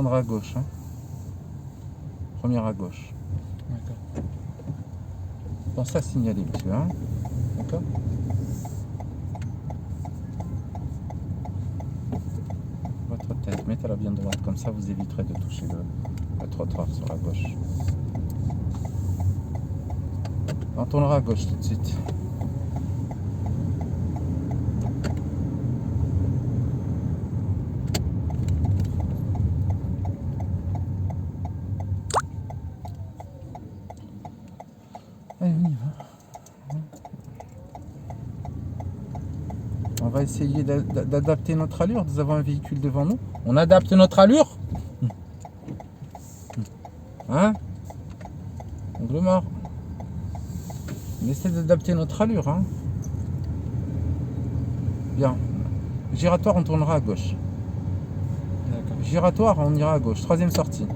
tournera à gauche. Hein. Première à gauche. D'accord. Pensez à signaler, monsieur. Hein. D'accord. Votre tête, mettez-la bien droite, comme ça vous éviterez de toucher le trottoir sur la gauche. On tournera à gauche tout de suite. Allez, on y va. On va essayer d'adapter notre allure. Nous avons un véhicule devant nous. On adapte notre allure. Hein? Angle mort. On essaie d'adapter notre allure. Hein? Bien. Giratoire, on tournera à gauche. D'accord. Giratoire, on ira à gauche. Troisième sortie.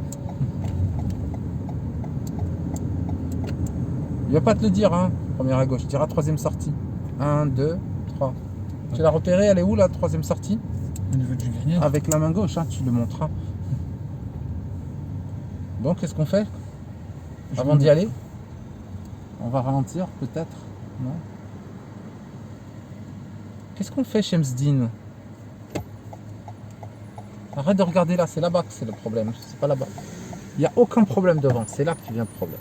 Il va pas te le dire, hein. Première à gauche. Tu diras troisième sortie. 1, 2, 3. Tu l'as repéré, elle est où la troisième sortie? Au niveau du grillage. Avec la main gauche, hein, tu le montres. Donc, qu'est-ce qu'on fait avant d'y aller? On va ralentir, peut-être? Non? Qu'est-ce qu'on fait, Shemsdine? Arrête de regarder là, c'est là-bas que c'est le problème. C'est pas là-bas. Il n'y a aucun problème devant, c'est là que vient le problème.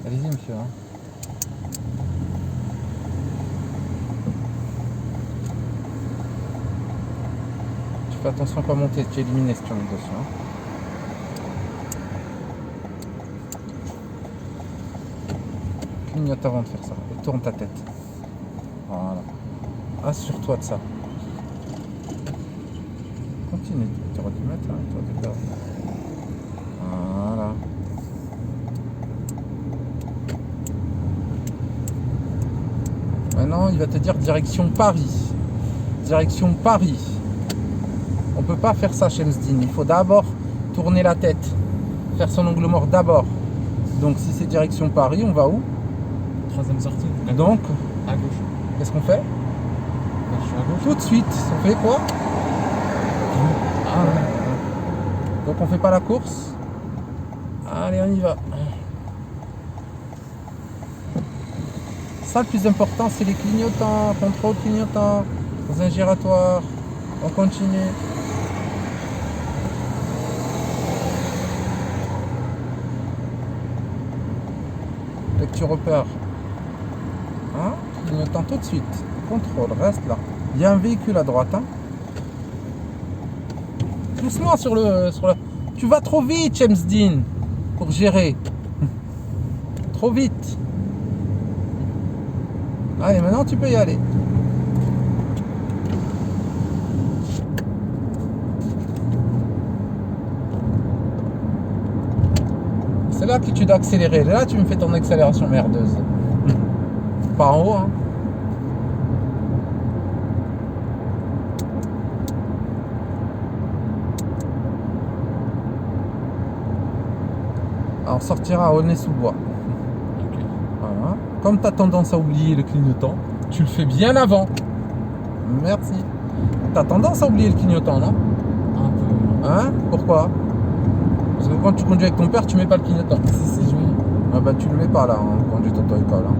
Allez-y, monsieur. Hein. Tu fais attention à pas monter, tu es éliminé si tu montes dessus. Hein. Clignote avant de faire ça et tourne ta tête. Voilà. Assure-toi de ça. Continue. Tu aurais dû mettre, hein, tu aurais dû faire. Voilà. Maintenant, il va te dire direction Paris. Direction Paris. On peut pas faire ça, Shemsdine. Il faut d'abord tourner la tête. Faire son angle mort d'abord. Donc, si c'est direction Paris, on va où? Troisième sortie. Donc, À gauche. qu'est-ce qu'on fait? Là, je suis à gauche. Tout de suite, on fait quoi? Donc, on fait pas la course. Allez, on y va. Ça, le plus important, c'est les clignotants. Contrôle clignotant. Dans un giratoire. On continue. Dès que tu repères. Hein? Clignotant tout de suite. Contrôle, reste là. Il y a un véhicule à droite. Hein? Doucement sur le. Tu vas trop vite, Shemsdine, pour gérer. Trop vite. Allez, maintenant tu peux y aller. C'est là que tu dois accélérer. Là, tu me fais ton accélération merdeuse. Pas en haut, hein. Alors, on sortira à Aulnay-sous-Bois. Ok. Voilà. Comme tu as tendance à oublier le clignotant, tu le fais bien avant. Merci. Tu as tendance à oublier le clignotant, non? Un peu. Hein? Pourquoi? Parce que quand tu conduis avec ton père, tu mets pas le clignotant. Si, je mets. Ah bah tu le mets pas là, hein, conduite auto-école. Hein.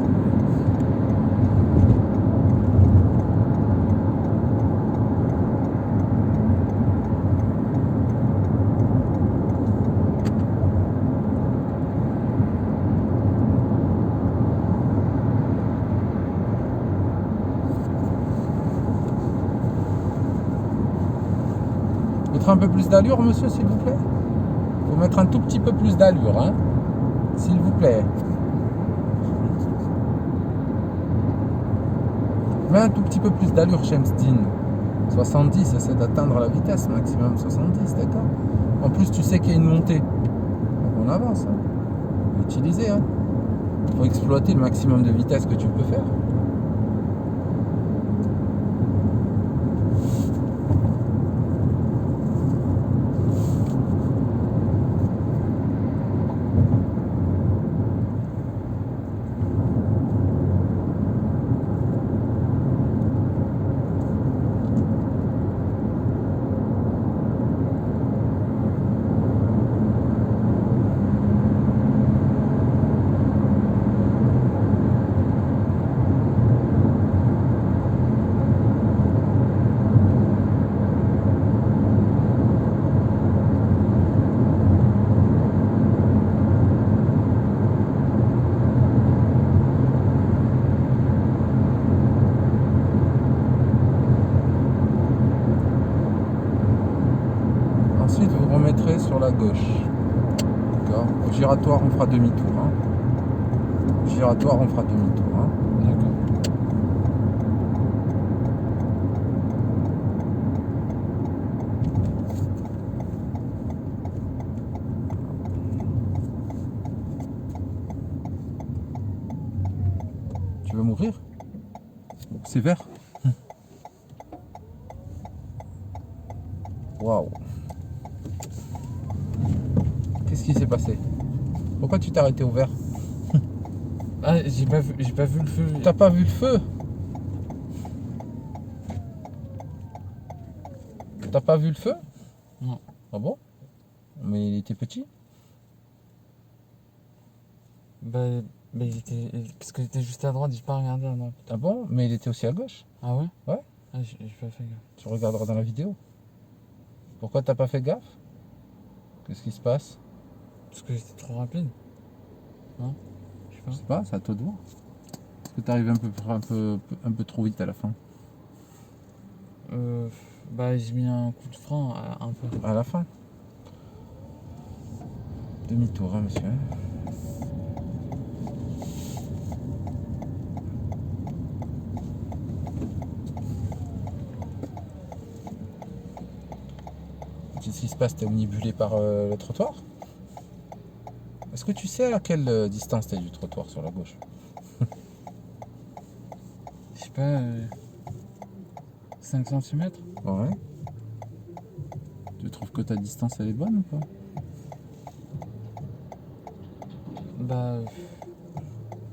Mettre un peu plus d'allure, monsieur, s'il vous plaît. Faut mettre un tout petit peu plus d'allure, hein. S'il vous plaît. Mets un tout petit peu plus d'allure, Shemsdin. 70, essaie d'atteindre la vitesse maximum 70, d'accord. En plus, tu sais qu'il y a une montée. Donc on avance, hein. Faut utiliser, hein. Faut exploiter le maximum de vitesse que tu peux faire. Ensuite, vous remettrez sur la gauche. D'accord. Au giratoire, on fera demi-tour, hein. Au giratoire, on fera demi-tour, hein. D'accord. Tu veux mourir? C'est vert. Waouh. Qu'est-ce qui s'est passé? Pourquoi tu t'es arrêté au vert? Ah, j'ai pas vu le feu. T'as pas vu le feu? T'as pas vu le feu? Non. Ah bon? Mais il était petit? Bah, il était. Parce qu'il était juste à droite, j'ai pas regardé à droite. Ah bon? Mais il était aussi à gauche. Ah ouais? Ouais. Ah, j'ai pas fait gaffe. Tu regarderas dans la vidéo. Pourquoi t'as pas fait gaffe? Qu'est-ce qui se passe? Parce que j'étais trop rapide. Non? Je sais pas. Je sais pas, c'est à toi de voir. Est-ce que t'arrives un peu trop vite à la fin? Bah, j'ai mis un coup de frein un peu. À la fin? Demi-tour, hein, monsieur. Qu'est-ce qui se passe? T'es omnibulé par le trottoir? Est-ce que tu sais à quelle distance t'es du trottoir sur la gauche? Je sais pas. 5 cm? Ouais. Tu trouves que ta distance elle est bonne ou pas? Bah.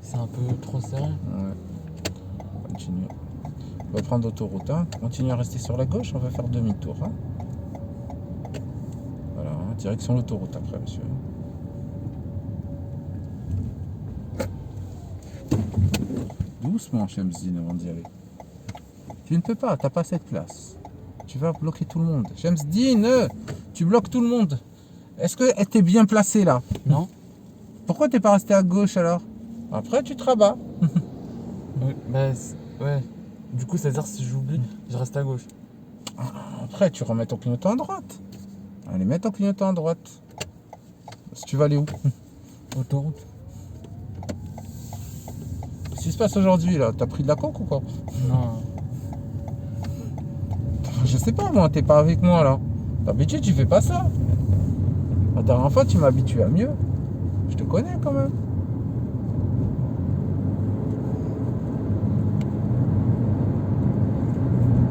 C'est un peu trop serré. Ouais. On continue. On va prendre l'autoroute, hein. Continue à rester sur la gauche, on va faire demi-tour, hein. Voilà, hein. Direction l'autoroute après, monsieur. Doucement, Shemsdin, avant d'y aller. Tu ne peux pas, t'as pas cette place. Tu vas bloquer tout le monde. Shemsdin, tu bloques tout le monde. Est-ce que t'es bien placé là? Non? Pourquoi t'es pas resté à gauche alors? Après, tu te rabats. Bah, ouais. Du coup, c'est-à-dire si j'oublie, je reste à gauche. Après, tu remets ton clignotant à droite. Allez, mets ton clignotant à droite. Si tu vas aller où? Autoroute. Qu'est-ce qui se passe aujourd'hui là? T'as pris de la coke ou quoi? Non. Je sais pas moi, t'es pas avec moi là. D'habitude tu fais pas ça. La dernière fois tu m'as habitué à mieux. Je te connais quand même.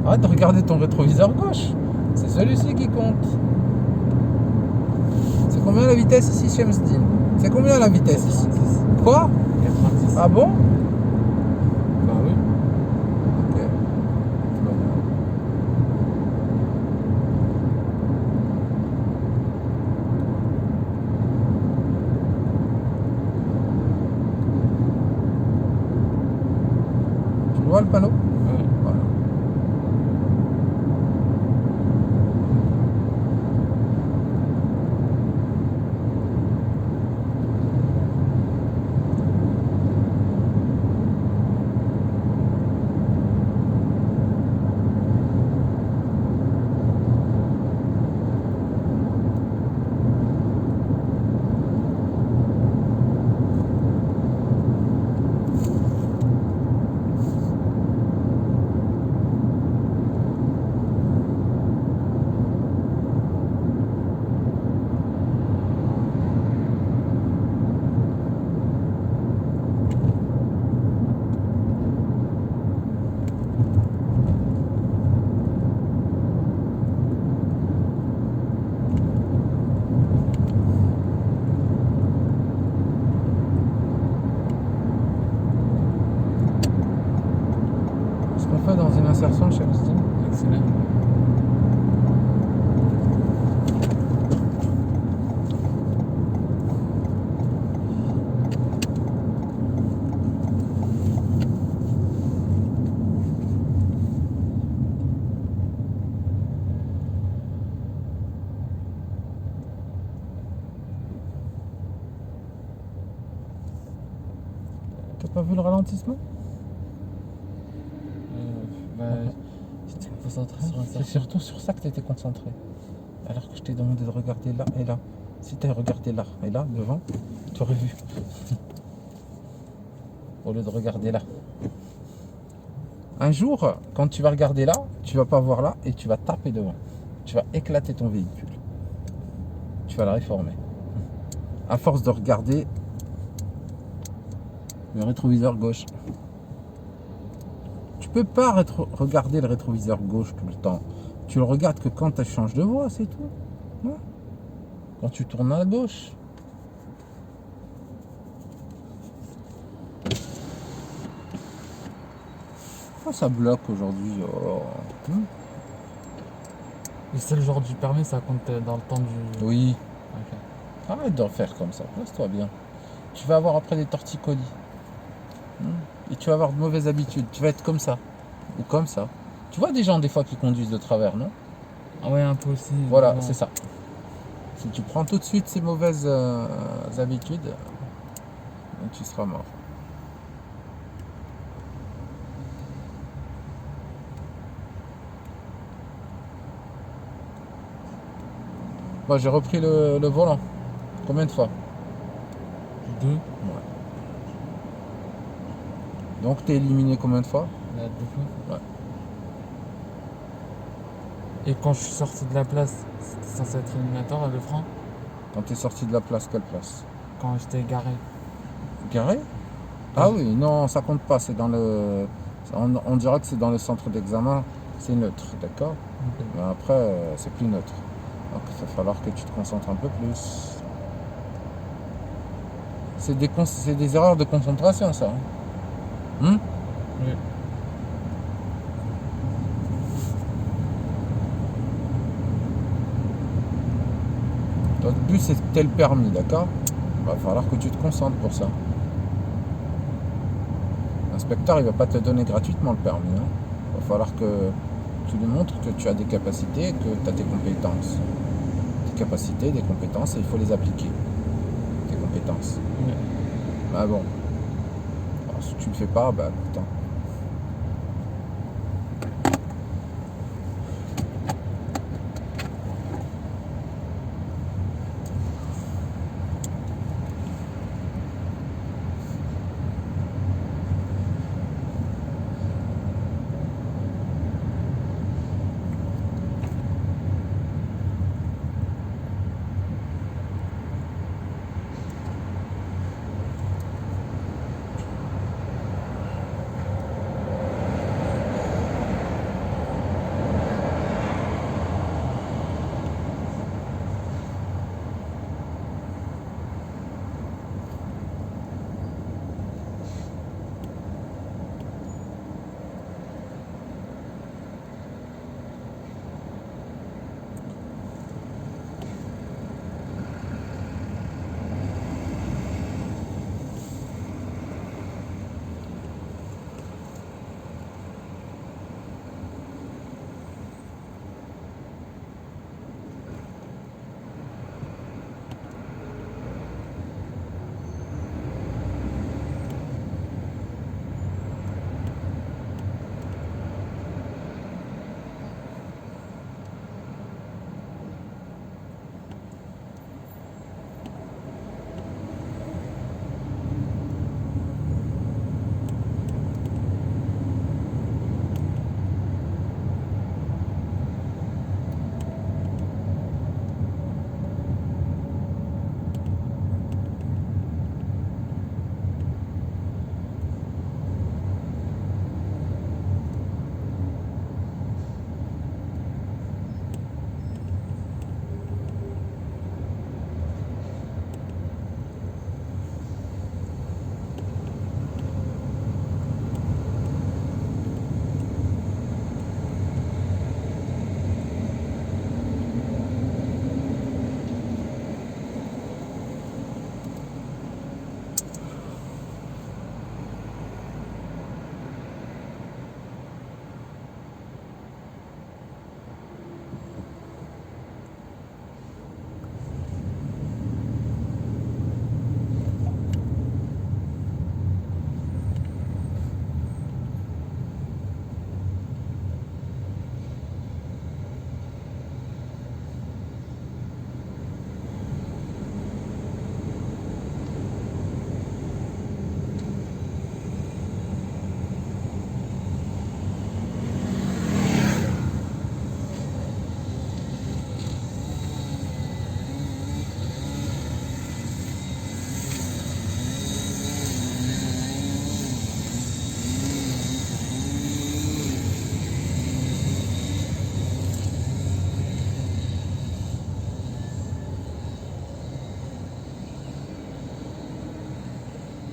Arrête de regarder ton rétroviseur gauche. C'est celui-ci qui compte. C'est combien la vitesse ici, Shemsdin? C'est combien la vitesse ici? 90. Quoi? 90. Ah bon? Bah oui. Ok. Tu vois le panneau? Ouais. Voilà. T'as pas vu le ralentissement? Bah, j'étais concentré sur un C'est certain. surtout sur ça que tu étais concentré. Alors que je t'ai demandé de regarder là et là. Si tu regardé là et là, devant, tu aurais vu. Au lieu de regarder là. Un jour, quand tu vas regarder là, tu vas pas voir là et tu vas taper devant. Tu vas éclater ton véhicule. Tu vas le réformer. À force de regarder le rétroviseur gauche. Tu peux pas regarder le rétroviseur gauche tout le temps. Tu le regardes que quand tu changes de voie, c'est tout. Non, quand tu tournes à gauche. Pourquoi ça bloque aujourd'hui? Oh. Et c'est le jour du permis, ça compte dans le temps du. Oui. Ok. Arrête de faire comme ça. Place-toi bien. Tu vas avoir après des torticolis. Et tu vas avoir de mauvaises habitudes. Tu vas être comme ça. Ou comme ça. Tu vois des gens des fois qui conduisent de travers, non? Ah ouais, un peu aussi. Voilà, bon. c'est ça. Si tu prends tout de suite ces mauvaises habitudes, tu seras mort. Moi, j'ai repris le volant. Combien de fois? 2. Ouais. Donc, t'es éliminé combien de fois? Là, 2 fois. Ouais. Et quand je suis sorti de la place, c'était censé être éliminatoire, le frein, Quand t'es sorti de la place, quelle place? quand j'étais garé. Garé? Ah oui, non, ça compte pas. C'est dans le. On dira que c'est dans le centre d'examen. C'est neutre, d'accord? Ok. Mais après, c'est plus neutre. Donc, il va falloir que tu te concentres un peu plus. C'est des erreurs de concentration, ça. Oui. Notre but, c'était le permis, d'accord? Il va falloir que tu te concentres pour ça. L'inspecteur, il va pas te donner gratuitement le permis. Il va falloir que tu lui montres que tu as des capacités, que tu as tes compétences. Des capacités, des compétences, et il faut les appliquer. Tes compétences. Oui. Bah bon. Alors, si tu le fais pas, bah écoute.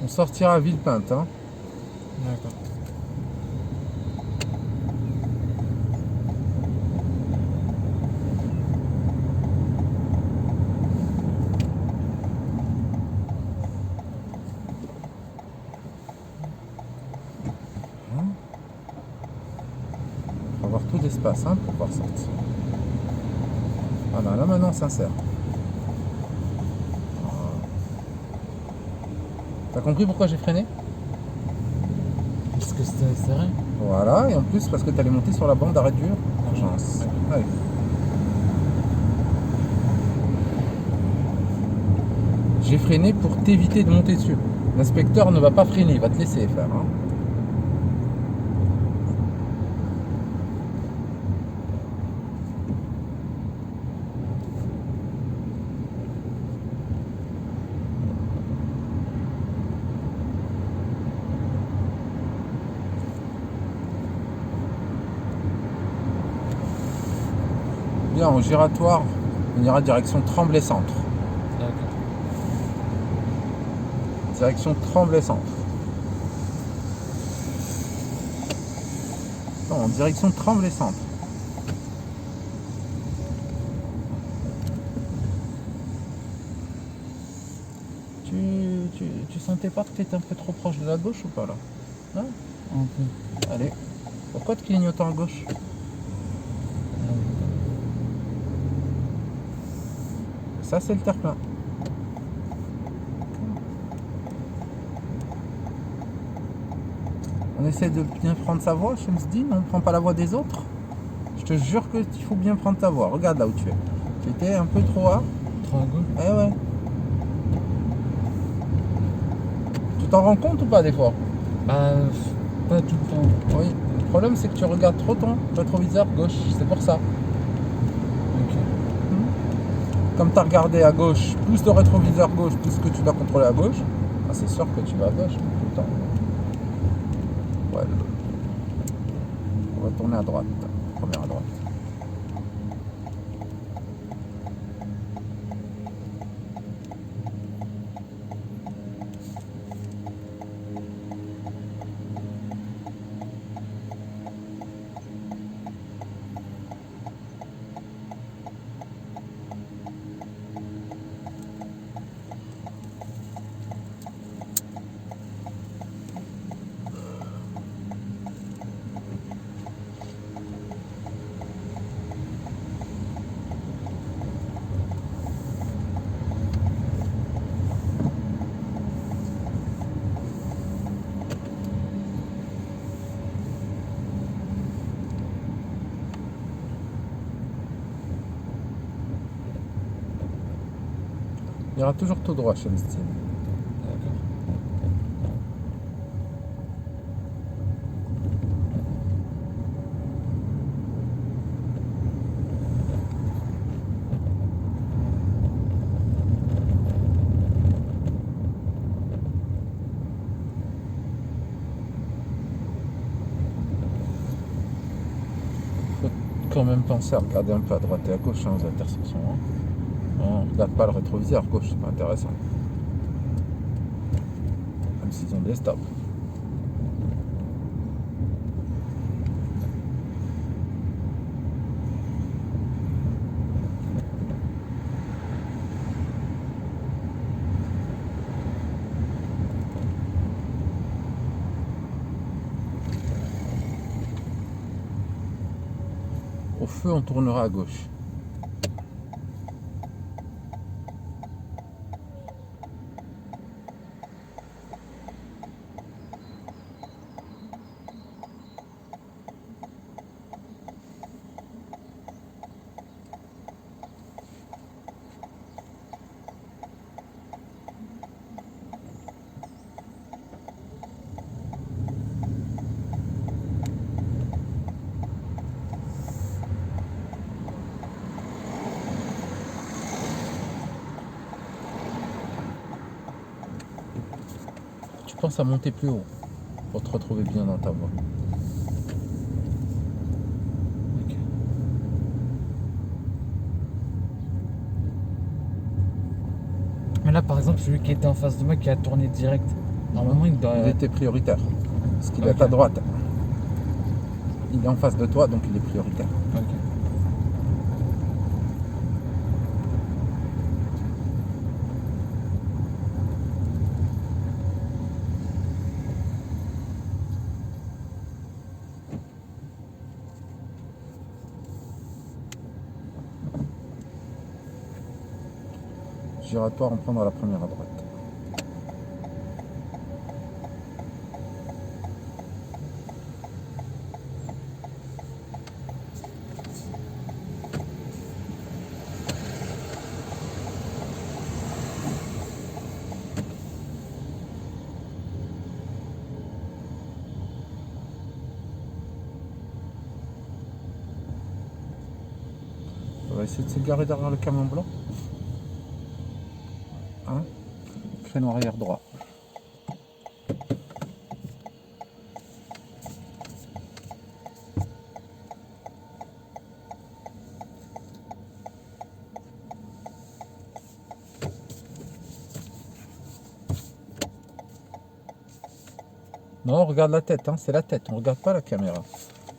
On sortira à Villepinte, hein. D'accord. Faut avoir tout d'espace, hein, pour pouvoir sortir. Voilà, là maintenant, sincère. T'as compris pourquoi j'ai freiné? Parce que c'était serré. Voilà, et en plus parce que t'allais monter sur la bande d'arrêt dur. Urgence. Allez. J'ai freiné pour t'éviter de monter dessus. L'inspecteur ne va pas freiner, il va te laisser faire. Hein. Bien, au giratoire, on ira direction Tremblay-Centre. D'accord. Direction Tremblay-Centre. Non, en direction Tremblay-Centre. Tu sentais pas que tu étais un peu trop proche de la gauche ou pas là? Non? Un peu. Allez. Pourquoi tu clignotes à gauche? Ça c'est le terre-plein. On essaie de bien prendre sa voie, Shemsdine, on ne prend pas la voie des autres. Je te jure que il faut bien prendre ta voie. Regarde là où tu es. Tu étais un peu trop à. Trop à gauche. Eh ouais. Tu t'en rends compte ou pas des fois? Bah, pas tout le temps. Oui. Le problème c'est que tu regardes trop ton rétroviseur gauche, c'est pour ça. Ok. Comme tu as regardé à gauche, plus de rétroviseur gauche, plus que tu dois contrôler à gauche, ah, c'est sûr que tu vas à gauche tout le temps. Ouais. On va tourner à droite. Première à droite. Il y aura toujours tout droit, Shemsdine. D'accord. Faut quand même penser à regarder un peu à droite et à gauche hein, aux intersections. Hein. On regarde pas le rétroviseur gauche, c'est pas intéressant. Même s'ils ont des stops. Au feu, on tournera à gauche. Tu penses à monter plus haut pour te retrouver bien dans ta voie. Ok. Mais là, par exemple, celui qui était en face de moi qui a tourné direct, Normalement, il doit. Il était prioritaire. Parce qu'il est à Ok. ta droite. Il est en face de toi, donc il est prioritaire. Ok. Giratoire, on prendra la première à droite. On va essayer de se garer derrière le camion blanc. Hein? Créneau arrière droit. Non, on regarde la tête, hein, c'est la tête, on regarde pas la caméra.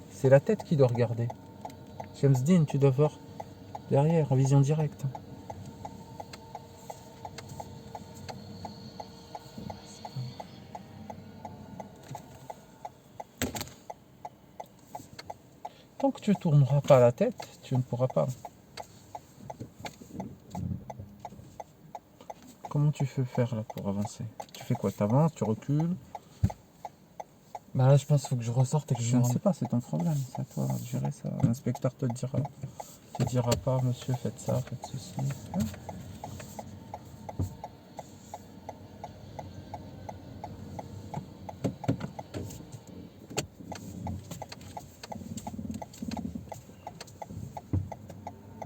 C'est la tête qui doit regarder. James Dean, tu dois voir derrière, en vision directe. Tant que tu ne tourneras pas la tête, tu ne pourras pas. Comment tu fais faire là pour avancer? Tu fais quoi? Tu avances, tu recules? Bah là, je pense qu'il faut que je ressorte et que Je ne sais pas, c'est ton problème, c'est à toi de gérer ça. L'inspecteur te le dira. Il te dira pas, monsieur, faites ça, faites ceci. Hein?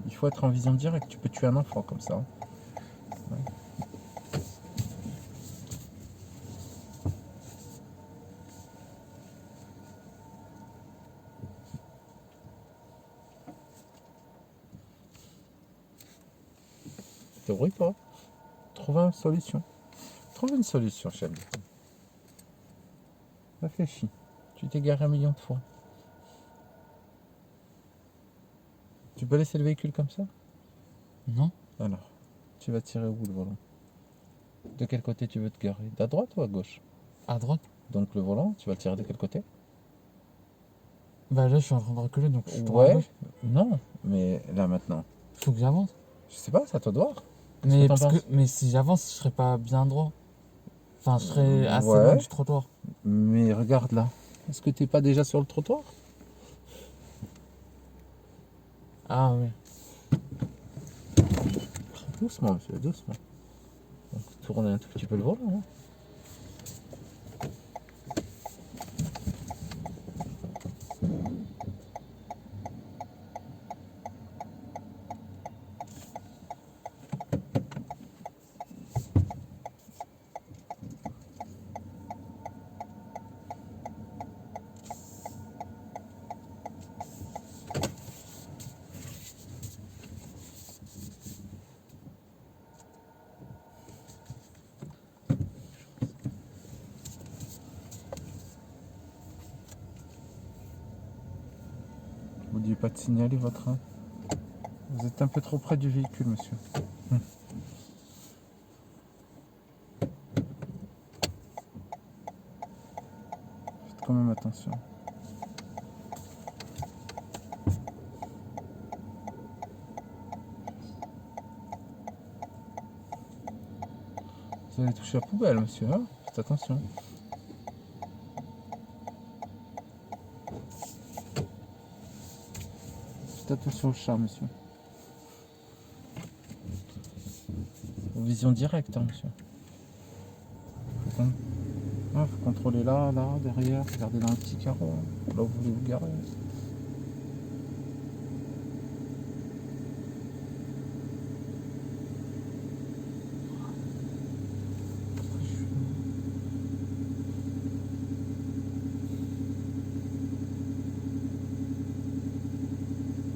Il faut être en vision directe, tu peux tuer un enfant comme ça. Ouais. Te bruit pas. Trouve une solution. Trouve une solution, Shelby. Réfléchis. Tu t'es garé 1 million de fois. Tu peux laisser le véhicule comme ça? Non. Alors, tu vas tirer où le volant? De quel côté tu veux te garer? À droite ou à gauche? À droite. Donc le volant, tu vas le tirer de quel côté? Bah là, je suis en train de reculer, donc je suis droit à Ouais, gauche. non, mais là maintenant, Faut que j'avance. je sais pas, c'est à toi de voir. Qu'est-ce Mais, que t'en penses? mais si j'avance, je serai pas bien droit. Enfin, je serai assez Ouais. loin du trottoir. Mais regarde là, est-ce que t'es pas déjà sur le trottoir? Ah oui. Doucement, monsieur, doucement. Donc, tournez un tout petit peu le volant. Hein. N'oubliez pas de signaler votre train. Vous êtes un peu trop près du véhicule, monsieur. Faites quand même attention. Vous allez toucher la poubelle, monsieur. Hein? Faites attention. Faites attention au chat, monsieur. Vision directe, hein, monsieur. Faut contrôler là, là, derrière. Regardez dans le petit carreau. Là où vous voulez vous garer.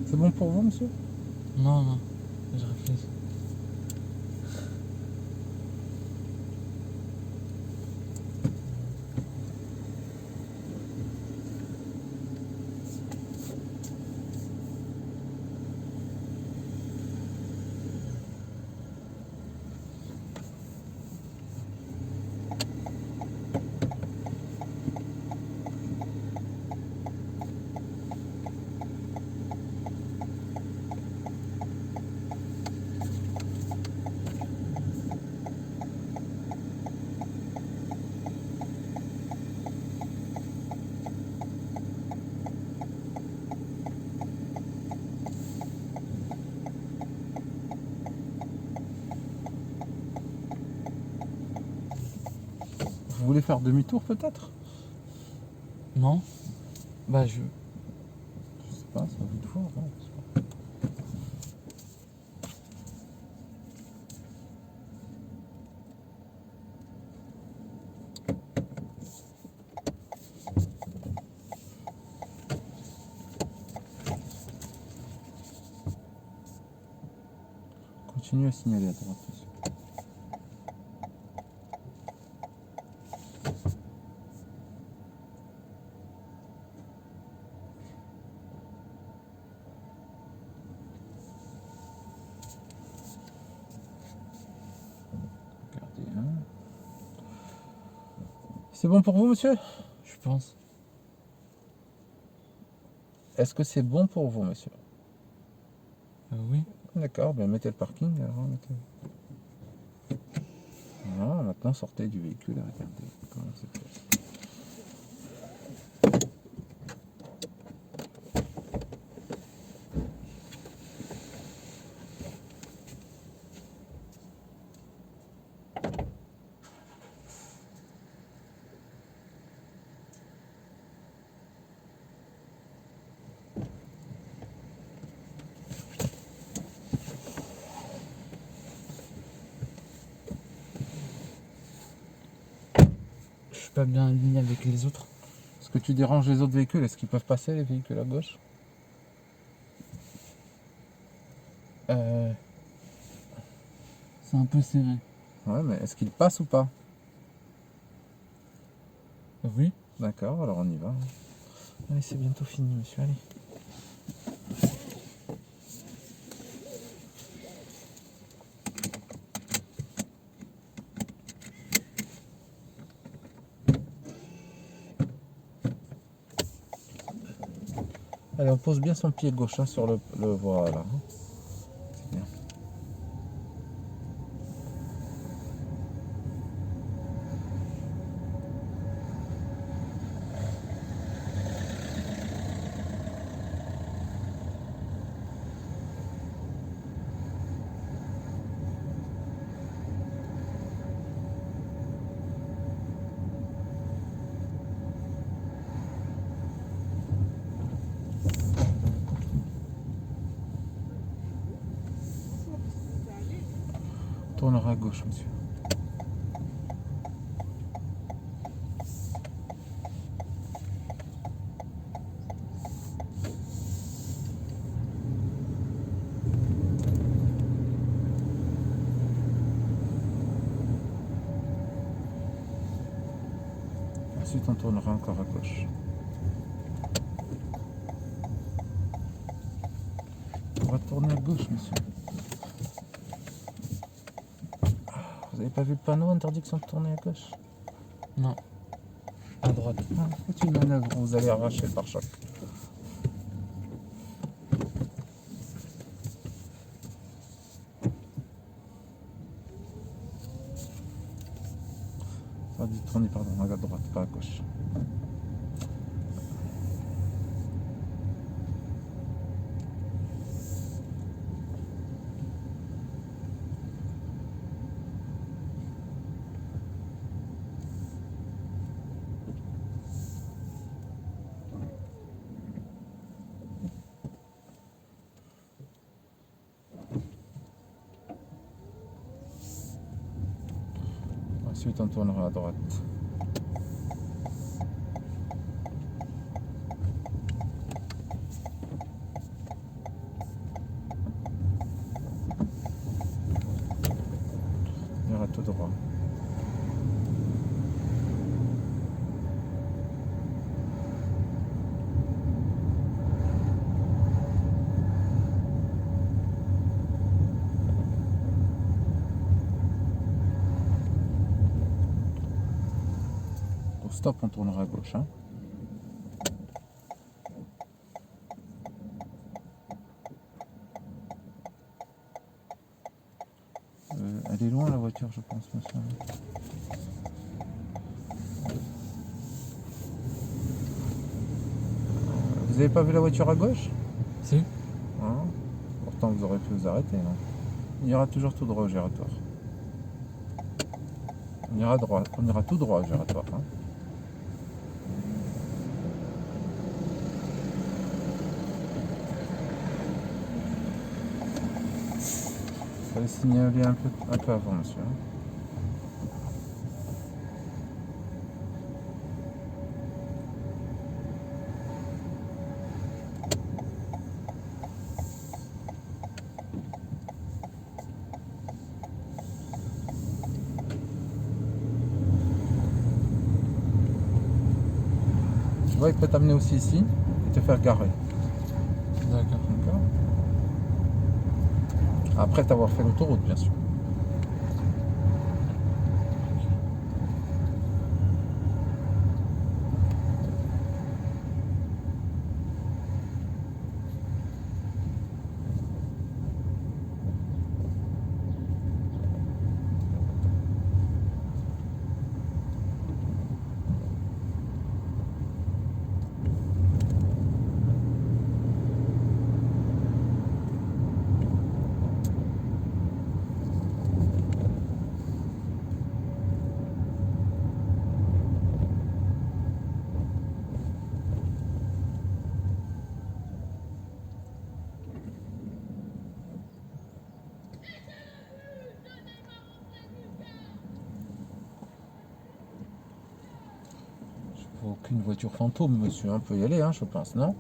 C'est bon pour vous, monsieur? Non, non. Je réfléchis. Vous voulez faire demi-tour peut-être? Non. Bah Je sais pas, c'est à vous de voir. Hein. Continuez à signaler à droite. Monsieur. Regardez, hein. C'est bon pour vous, monsieur? je pense. Est-ce que c'est bon pour vous, monsieur? Oui. D'accord, ben mettez le parking. Alors, voilà, maintenant sortez du véhicule et regardez comment c'est fait. Je suis pas bien aligné avec les autres. Est-ce que tu déranges les autres véhicules? Est-ce qu'ils peuvent passer, les véhicules à gauche? C'est un peu serré. Ouais, mais est-ce qu'ils passent ou pas? Oui. D'accord, alors on y va. Allez, c'est bientôt fini, monsieur, allez. Allez, on pose bien son pied gauche hein, sur le voilà. Hein. C'est bien. Tournera à gauche, monsieur. Ensuite, on tournera encore à gauche. On va tourner à gauche, monsieur. Vous avez pas vu le panneau interdiction de tourner à gauche? Non. À droite. Ah, faites une manœuvre, vous allez arracher le pare-choc. Ça dit tourner, pardon, à droite, pas à gauche. Ensuite, on tournera à droite. On ira tout droit. Au stop, on tournera à gauche. Hein. Elle est loin la voiture, je pense, monsieur. Vous avez pas vu la voiture à gauche? Si. Hein? Pourtant, vous aurez pu vous arrêter. Non? Il y aura toujours tout droit au giratoire. On ira droit, on ira tout droit, Giratoire. Hein. Vous allez signaler un peu avant, monsieur. Hein. Tu vois, il peut t'amener aussi ici et te faire garer. D'accord. D'accord. Après t'avoir fait l'autoroute, bien sûr. Aucune voiture fantôme, monsieur. On peut y aller, hein, je pense, non?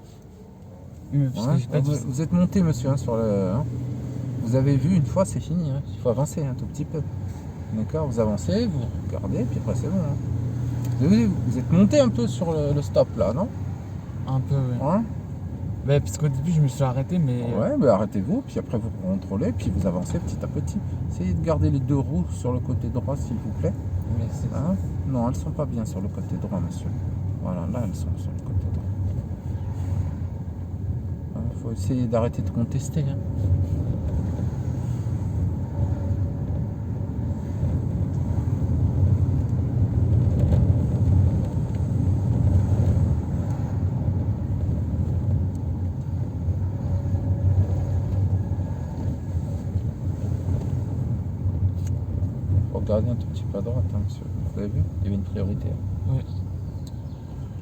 Parce Ouais. que j'ai pas dit ça. Vous êtes monté, monsieur, hein, sur le. Hein. Vous avez vu une fois, c'est fini. Hein. Il faut avancer un tout petit peu. D'accord? Vous avancez, vous regardez, puis après c'est bon. Hein. Vous êtes monté un peu sur le stop là, non? Un peu, ouais. Hein? Bah, parce qu'au début, je me suis arrêté, mais. Ouais, mais arrêtez-vous, puis après vous contrôlez, puis vous avancez petit à petit. Essayez de garder les deux roues sur le côté droit, s'il vous plaît. Mais c'est. Hein? Non, elles sont pas bien sur le côté droit, monsieur. Voilà, là elles sont sur le côté droit. Il faut essayer d'arrêter de contester. Hein. Regardez un tout petit peu à droite, hein, monsieur. Vous avez vu? Il y avait une priorité. Hein. Oui.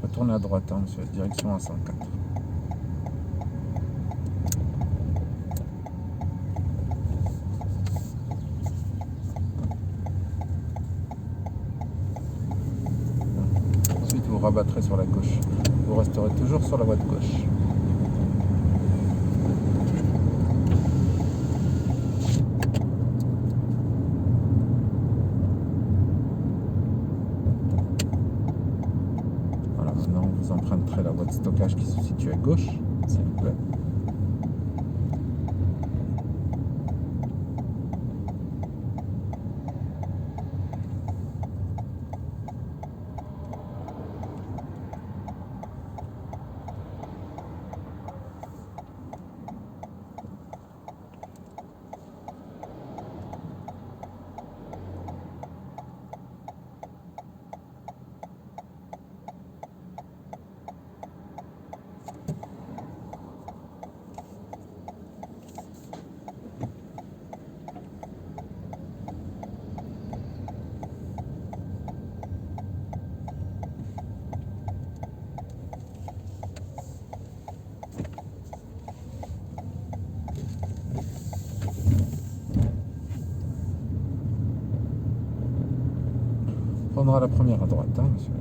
Retournez à droite, hein, monsieur. Direction A104. Ensuite, vous rabattrez sur la gauche. Vous resterez toujours sur la voie de gauche. Voilà, maintenant vous emprunterez la voie de stockage qui se situe à gauche, s'il vous plaît. Prendra la première à droite, hein, monsieur.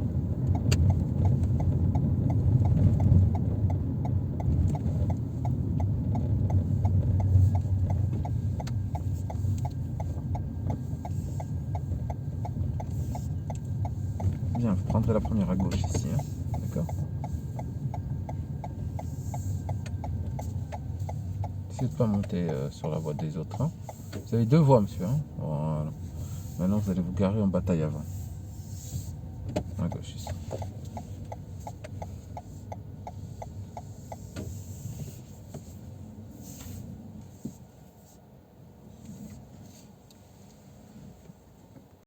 Bien, vous prendrez la première à gauche ici, hein. D'accord? Essayez de ne pas monter sur la voie des autres. Hein. Vous avez deux voies, monsieur. Hein. Voilà. Maintenant, vous allez vous garer en bataille avant. À gauche ici.